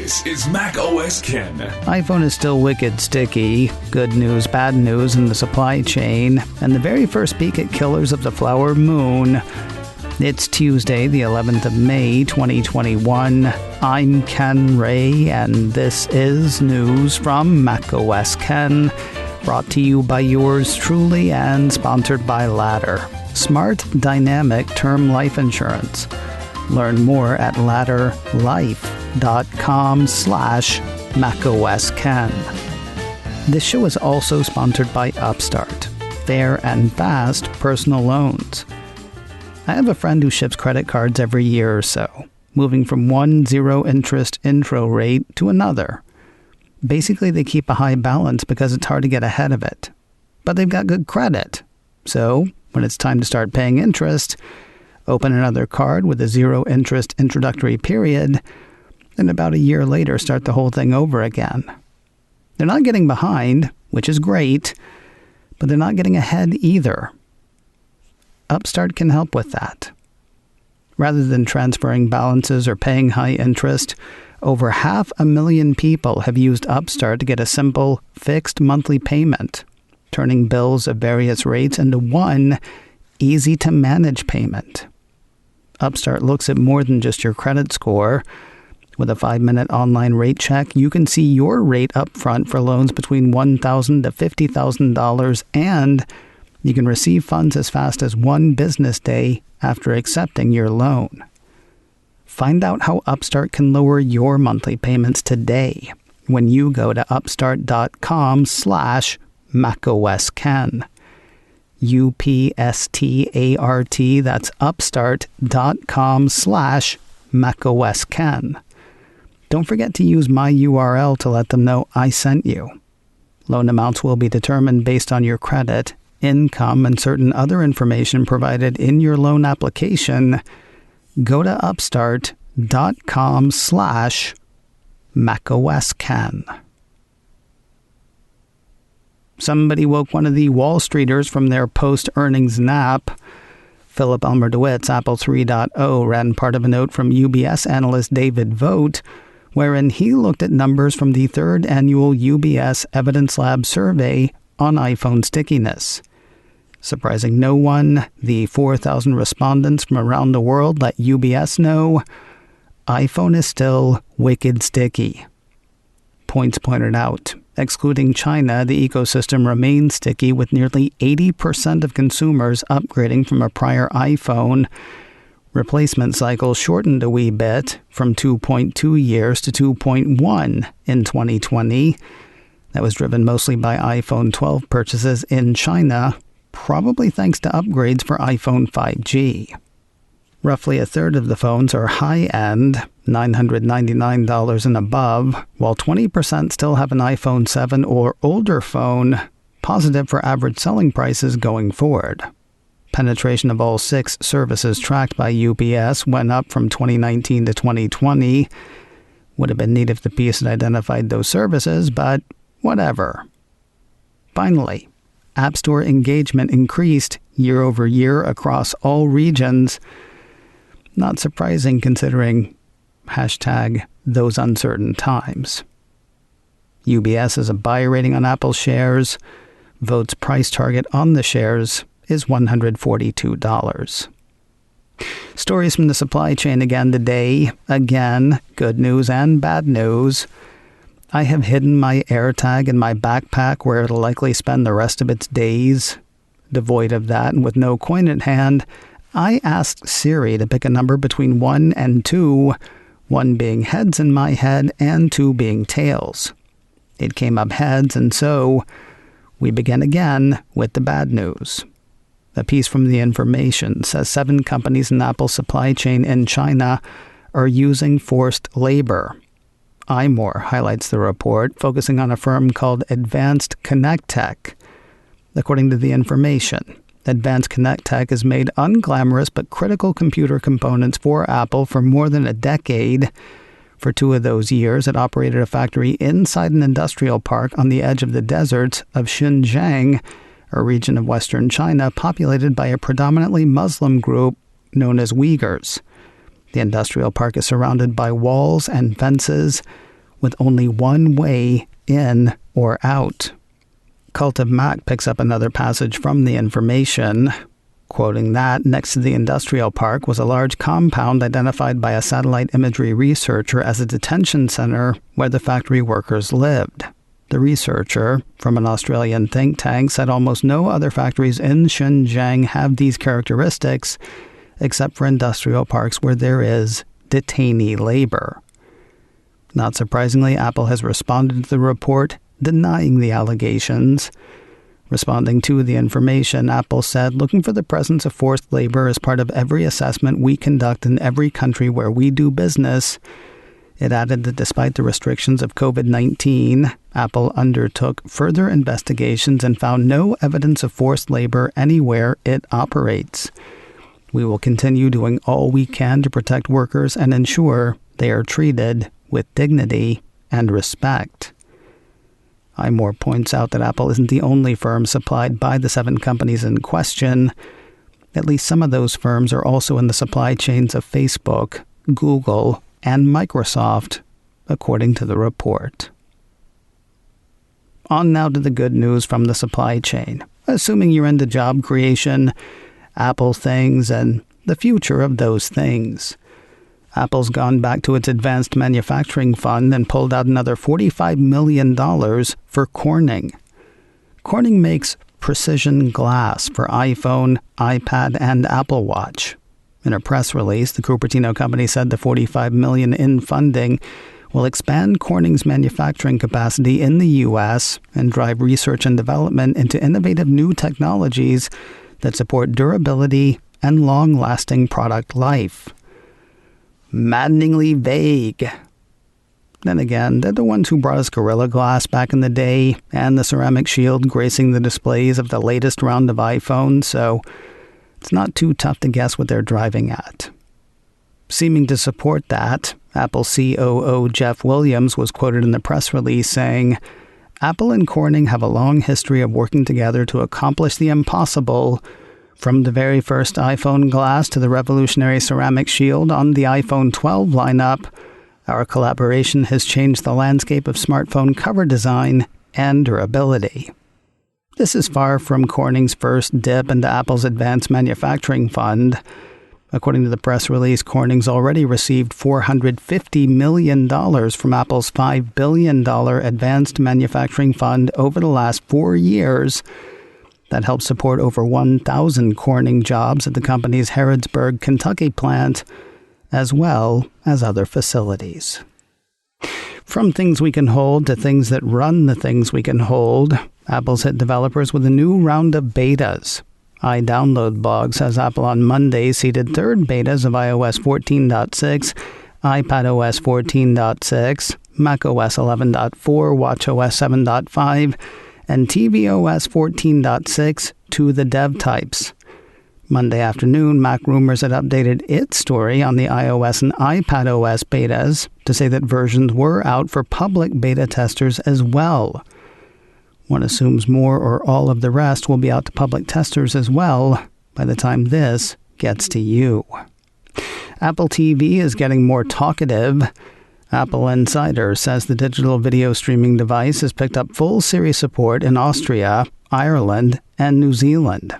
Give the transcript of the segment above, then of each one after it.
This is macOS Ken. iPhone is still wicked sticky. Good news, bad news in the supply chain. And the very first peek at killers of the flower moon. It's Tuesday, the 11th of May, 2021. I'm Ken Ray, and this is news from macOS Ken. Brought to you by yours truly and sponsored by Ladder. Smart Dynamic Term Life Insurance. Learn more at ladderlife.com/macOSKen. This show is also sponsored by Upstart. Fair and fast personal loans. I have a friend who ships credit cards every year or so, moving from one zero-interest intro rate to another. Basically, they keep a high balance because it's hard to get ahead of it. But they've got good credit. So, when it's time to start paying interest, open another card with a zero-interest introductory period, and about a year later start the whole thing over again. They're not getting behind, which is great, but they're not getting ahead either. Upstart can help with that. Rather than transferring balances or paying high interest, over 500,000 people have used Upstart to get a simple, fixed monthly payment, turning bills of various rates into one easy-to-manage payment. Upstart looks at more than just your credit score. With a 5-minute online rate check, you can see your rate up front for loans between $1,000 to $50,000, and you can receive funds as fast as one business day after accepting your loan. Find out how Upstart can lower your monthly payments today when you go to upstart.com/macOSKen. UPSTART, that's upstart.com/macOSKen. Don't forget to use my URL to let them know I sent you. Loan amounts will be determined based on your credit, income, and certain other information provided in your loan application. Go to upstart.com/macOSKen. Somebody woke one of the Wall Streeters from their post-earnings nap. Philip Elmer-DeWitt's Apple 3.0 ran part of a note from UBS analyst David Vogt, wherein he looked at numbers from the third annual UBS Evidence Lab survey on iPhone stickiness. Surprising no one, the 4,000 respondents from around the world let UBS know iPhone is still wicked sticky. Points pointed out, excluding China, the ecosystem remains sticky, with nearly 80% of consumers upgrading from a prior iPhone. Replacement cycle shortened a wee bit, from 2.2 years to 2.1 in 2020. That was driven mostly by iPhone 12 purchases in China, probably thanks to upgrades for iPhone 5G. Roughly a third of the phones are high-end, $999 and above, while 20% still have an iPhone 7 or older phone, positive for average selling prices going forward. Penetration of all 6 services tracked by UBS went up from 2019 to 2020. Would have been neat if the piece had identified those services, but whatever. Finally, App Store engagement increased year over year across all regions. Not surprising considering #those uncertain times. UBS has a buy rating on Apple shares. Vogt's price target on the shares is $142. Stories from the supply chain again today. Again, good news and bad news. I have hidden my AirTag in my backpack where it'll likely spend the rest of its days. Devoid of that and with no coin at hand, I asked Siri to pick a number between 1 and 2, 1 being heads in my head and 2 being tails. It came up heads, and so we begin again with the bad news. A piece from The Information says 7 companies in Apple's supply chain in China are using forced labor. iMore highlights the report, focusing on a firm called Advanced Connect Tech. According to The Information, Advanced Connect Tech has made unglamorous but critical computer components for Apple for more than a decade. For 2 of those years, it operated a factory inside an industrial park on the edge of the deserts of Xinjiang, a region of western China populated by a predominantly Muslim group known as Uyghurs. The industrial park is surrounded by walls and fences, with only one way in or out. Cult of Mac picks up another passage from the information, quoting that next to the industrial park was a large compound identified by a satellite imagery researcher as a detention center where the factory workers lived. The researcher, from an Australian think tank, said almost no other factories in Xinjiang have these characteristics, except for industrial parks where there is detainee labor. Not surprisingly, Apple has responded to the report, denying the allegations. Responding to the information, Apple said, looking for the presence of forced labor as part of every assessment we conduct in every country where we do business. It added that despite the restrictions of COVID-19, Apple undertook further investigations and found no evidence of forced labor anywhere it operates. We will continue doing all we can to protect workers and ensure they are treated with dignity and respect. iMore points out that Apple isn't the only firm supplied by the 7 companies in question. At least some of those firms are also in the supply chains of Facebook, Google, and Microsoft, according to the report. On now to the good news from the supply chain. Assuming you're into job creation, Apple things, and the future of those things. Apple's gone back to its advanced manufacturing fund and pulled out another $45 million for Corning. Corning makes precision glass for iPhone, iPad, and Apple Watch. In a press release, the Cupertino company said the $45 million in funding will expand Corning's manufacturing capacity in the U.S. and drive research and development into innovative new technologies that support durability and long-lasting product life. Maddeningly vague. Then again, they're the ones who brought us Gorilla Glass back in the day and the ceramic shield gracing the displays of the latest round of iPhones, so it's not too tough to guess what they're driving at. Seeming to support that, Apple COO Jeff Williams was quoted in the press release saying, Apple and Corning have a long history of working together to accomplish the impossible. From the very first iPhone glass to the revolutionary ceramic shield on the iPhone 12 lineup, our collaboration has changed the landscape of smartphone cover design and durability. This is far from Corning's first dip into Apple's advanced manufacturing fund. According to the press release, Corning's already received $450 million from Apple's $5 billion advanced manufacturing fund over the last 4 years. That helps support over 1,000 Corning jobs at the company's Harrodsburg, Kentucky plant, as well as other facilities. From things we can hold to things that run the things we can hold, Apple's hit developers with a new round of betas. iDownload blog says Apple on Monday seeded third betas of iOS 14.6, iPadOS 14.6, macOS 11.4, watchOS 7.5, and tvOS 14.6 to the dev types. Monday afternoon, MacRumors had updated its story on the iOS and iPadOS betas to say that versions were out for public beta testers as well. One assumes more or all of the rest will be out to public testers as well by the time this gets to you. Apple TV is getting more talkative. Apple Insider says the digital video streaming device has picked up full Siri support in Austria, Ireland, and New Zealand.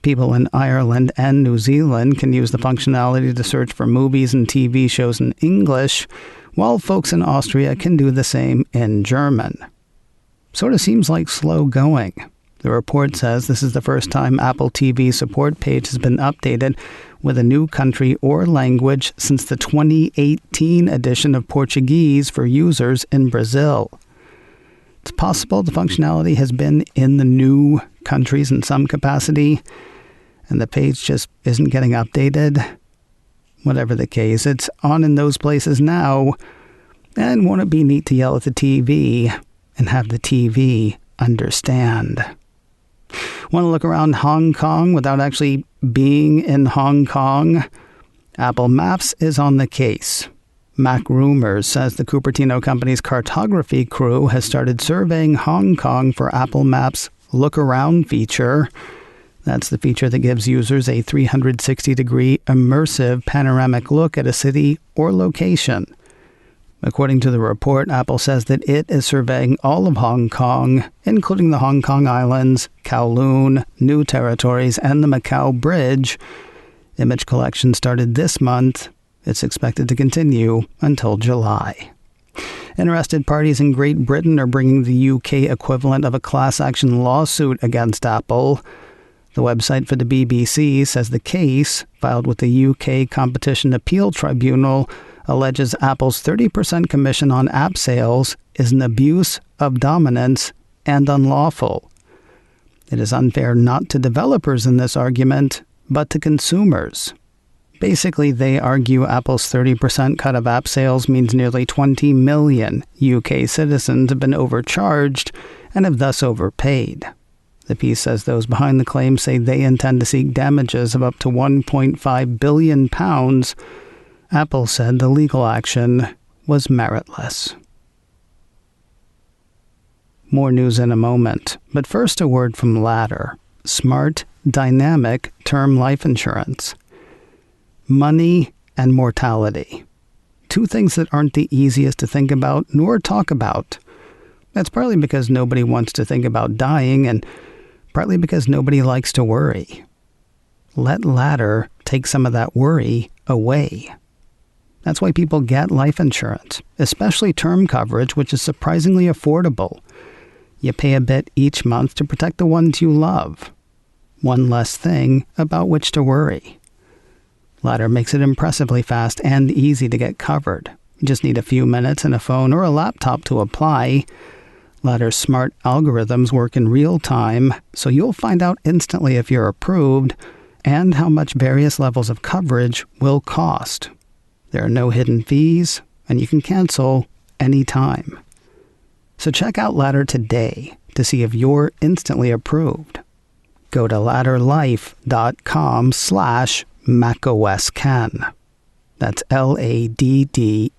People in Ireland and New Zealand can use the functionality to search for movies and TV shows in English, while folks in Austria can do the same in German. Sort of seems like slow going. The report says this is the first time Apple TV support page has been updated with a new country or language since the 2018 edition of Portuguese for users in Brazil. It's possible the functionality has been in the new countries in some capacity, and the page just isn't getting updated. Whatever the case, it's on in those places now, and won't it be neat to yell at the TV and have the TV understand? Want to look around Hong Kong without actually being in Hong Kong? Apple Maps is on the case. MacRumors says the Cupertino company's cartography crew has started surveying Hong Kong for Apple Maps' Look Around feature. That's the feature that gives users a 360-degree immersive panoramic look at a city or location. According to the report, Apple says that it is surveying all of Hong Kong, including the Hong Kong Islands, Kowloon, New Territories, and the Macau Bridge. Image collection started this month. It's expected to continue until July. Interested parties in Great Britain are bringing the UK equivalent of a class action lawsuit against Apple. The website for the BBC says the case, filed with the UK Competition Appeal Tribunal, alleges Apple's 30% commission on app sales is an abuse of dominance and unlawful. It is unfair not to developers in this argument, but to consumers. Basically, they argue Apple's 30% cut of app sales means nearly 20 million UK citizens have been overcharged and have thus overpaid. The piece says those behind the claim say they intend to seek damages of up to £1.5 billion. Apple said the legal action was meritless. More news in a moment, but first a word from Ladder. Smart, dynamic term life insurance. Money and mortality. Two things that aren't the easiest to think about nor talk about. That's partly because nobody wants to think about dying and partly because nobody likes to worry. Let Ladder take some of that worry away. That's why people get life insurance, especially term coverage, which is surprisingly affordable. You pay a bit each month to protect the ones you love. One less thing about which to worry. Ladder makes it impressively fast and easy to get covered. You just need a few minutes and a phone or a laptop to apply. Ladder's smart algorithms work in real time, so you'll find out instantly if you're approved and how much various levels of coverage will cost. There are no hidden fees, and you can cancel anytime. So check out Ladder today to see if you're instantly approved. Go to ladderlife.com/macOSken. That's LADDER,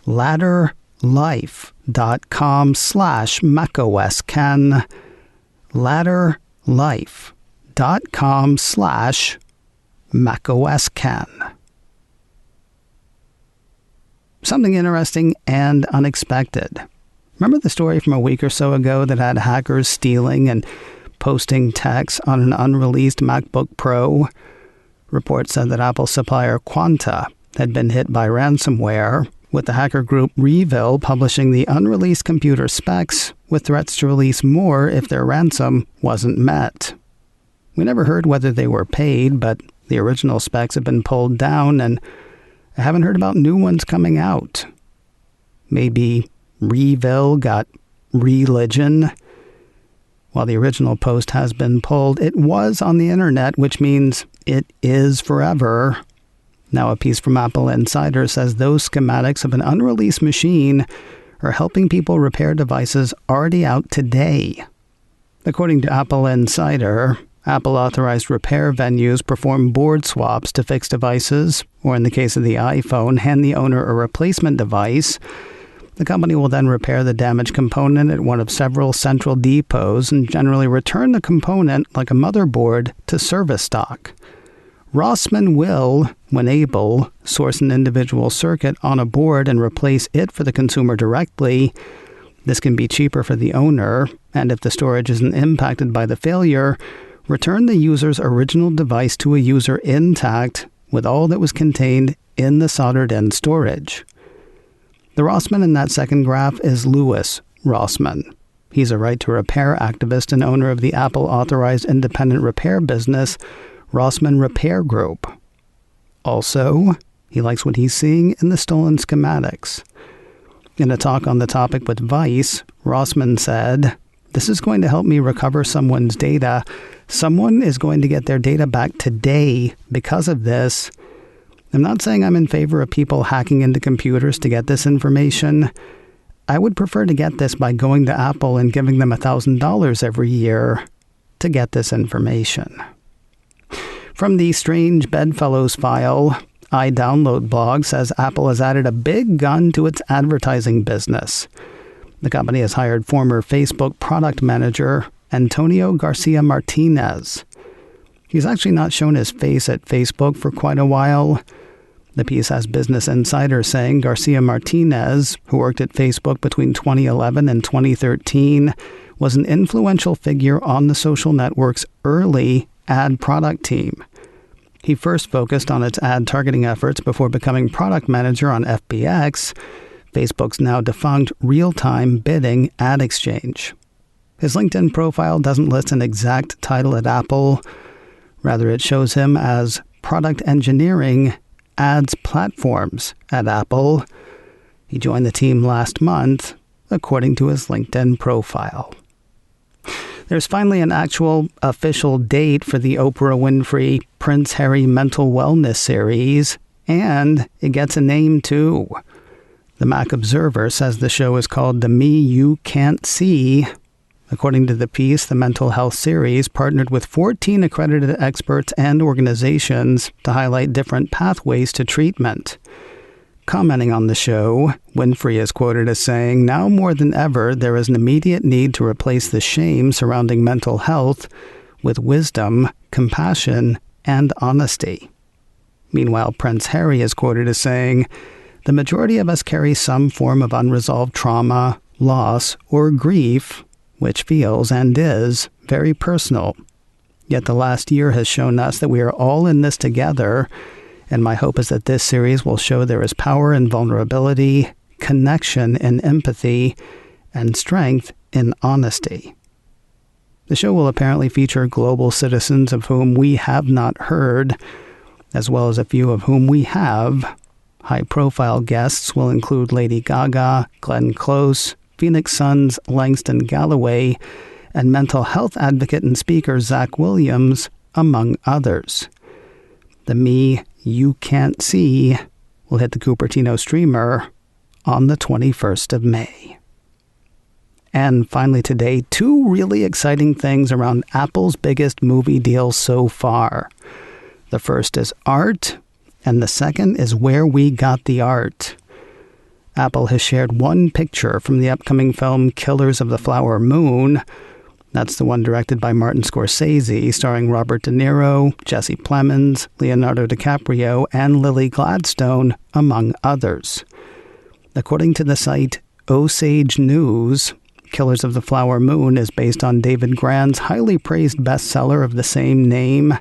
ladderlife.com/macOSken, ladderlife.com/macOSken. Something interesting and unexpected. Remember the story from a week or so ago that had hackers stealing and posting texts on an unreleased MacBook Pro? Reports said that Apple supplier Quanta had been hit by ransomware, with the hacker group REvil publishing the unreleased computer specs with threats to release more if their ransom wasn't met. We never heard whether they were paid, but the original specs have been pulled down, and I haven't heard about new ones coming out. Maybe REvil got religion. While the original post has been pulled, it was on the internet, which means it is forever. Now a piece from Apple Insider says those schematics of an unreleased machine are helping people repair devices already out today. According to Apple Insider, Apple-authorized repair venues perform board swaps to fix devices, or in the case of the iPhone, hand the owner a replacement device. The company will then repair the damaged component at one of several central depots and generally return the component, like a motherboard, to service stock. Rossmann will, when able, source an individual circuit on a board and replace it for the consumer directly. This can be cheaper for the owner, and if the storage isn't impacted by the failure, return the user's original device to a user intact with all that was contained in the soldered-in storage. The Rossmann in that second graph is Louis Rossmann. He's a right-to-repair activist and owner of the Apple-authorized independent repair business, Rossmann Repair Group. Also, he likes what he's seeing in the stolen schematics. In a talk on the topic with Vice, Rossmann said, "This is going to help me recover someone's data. Someone is going to get their data back today because of this. I'm not saying I'm in favor of people hacking into computers to get this information. I would prefer to get this by going to Apple and giving them $1,000 every year to get this information." From the Strange Bedfellows file, iDownload blog says Apple has added a big gun to its advertising business. The company has hired former Facebook product manager Antonio Garcia Martinez. He's actually not shown his face at Facebook for quite a while. The piece has Business Insider saying Garcia Martinez, who worked at Facebook between 2011 and 2013, was an influential figure on the social network's early ad product team. He first focused on its ad targeting efforts before becoming product manager on FBX, Facebook's now defunct real-time bidding ad exchange. His LinkedIn profile doesn't list an exact title at Apple. Rather, it shows him as Product Engineering Ads Platforms at Apple. He joined the team last month, according to his LinkedIn profile. There's finally an actual official date for the Oprah Winfrey Prince Harry Mental Wellness series, and it gets a name too. The Mac Observer says the show is called The Me You Can't See. According to the piece, the mental health series partnered with 14 accredited experts and organizations to highlight different pathways to treatment. Commenting on the show, Winfrey is quoted as saying, "Now more than ever, there is an immediate need to replace the shame surrounding mental health with wisdom, compassion, and honesty." Meanwhile, Prince Harry is quoted as saying, "The majority of us carry some form of unresolved trauma, loss, or grief, which feels and is very personal. Yet the last year has shown us that we are all in this together, and my hope is that this series will show there is power in vulnerability, connection in empathy, and strength in honesty." The show will apparently feature global citizens of whom we have not heard, as well as a few of whom we have. High-profile guests will include Lady Gaga, Glenn Close, Phoenix Suns' Langston Galloway, and mental health advocate and speaker Zach Williams, among others. The Me You Can't See will hit the Cupertino streamer on the 21st of May. And finally today, two really exciting things around Apple's biggest movie deal so far. The first is art, and the second is where we got the art. Apple has shared one picture from the upcoming film Killers of the Flower Moon. That's the one directed by Martin Scorsese, starring Robert De Niro, Jesse Plemons, Leonardo DiCaprio, and Lily Gladstone, among others. According to the site Osage News, Killers of the Flower Moon is based on David Grann's highly praised bestseller of the same name.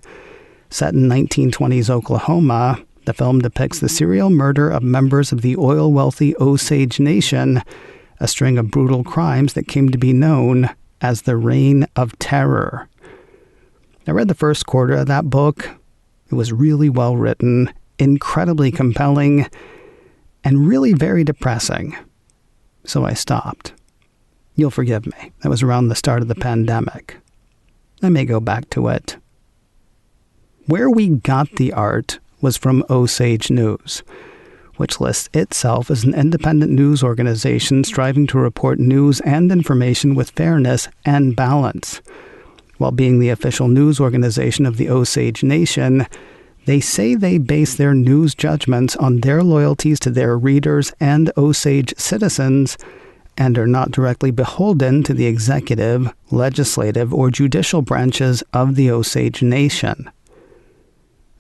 Set in 1920s Oklahoma, the film depicts the serial murder of members of the oil-wealthy Osage Nation, a string of brutal crimes that came to be known as the Reign of Terror. I read the first quarter of that book. It was really well written, incredibly compelling, and really very depressing. So I stopped. You'll forgive me. That was around the start of the pandemic. I may go back to it. Where we got the art was from Osage News, which lists itself as an independent news organization striving to report news and information with fairness and balance. While being the official news organization of the Osage Nation, they say they base their news judgments on their loyalties to their readers and Osage citizens, and are not directly beholden to the executive, legislative, or judicial branches of the Osage Nation.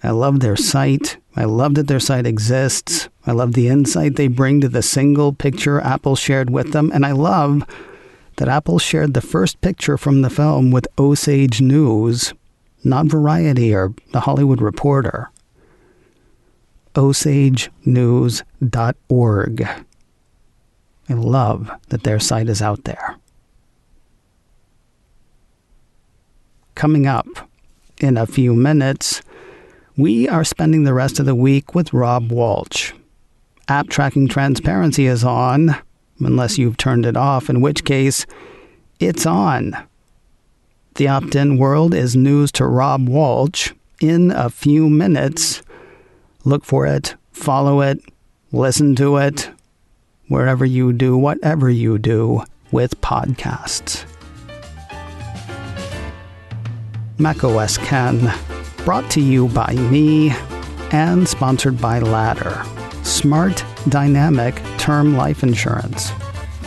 I love their site. I love that their site exists. I love the insight they bring to the single picture Apple shared with them. And I love that Apple shared the first picture from the film with Osage News, not Variety or The Hollywood Reporter. OsageNews.org. I love that their site is out there. Coming up in a few minutes, we are spending the rest of the week with Rob Walsh. App tracking transparency is on, unless you've turned it off, in which case, it's on. The opt-in world is news to Rob Walsh in a few minutes. Look for it, follow it, listen to it, wherever you do whatever you do with podcasts. macOS Ken, brought to you by me and sponsored by Ladder, smart, dynamic term life insurance.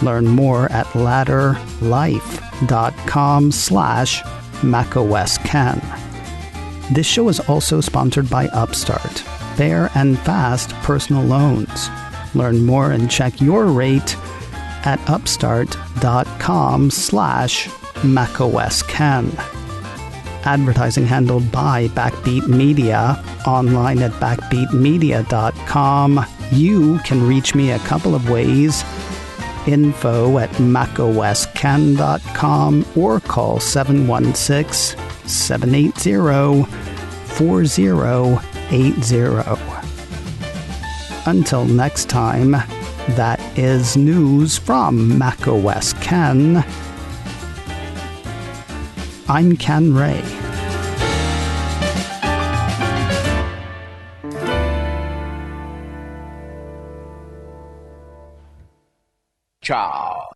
Learn more at ladderlife.com/macOSKen. This show is also sponsored by Upstart. fair and fast personal loans. Learn more and check your rate at upstart.com/macOSken. Advertising handled by Backbeat Media, online at backbeatmedia.com. You can reach me a couple of ways. Info at macosken.com or call 716-780-4080. Until next time, that is news from macOS Ken. I'm Ken Ray. Ciao.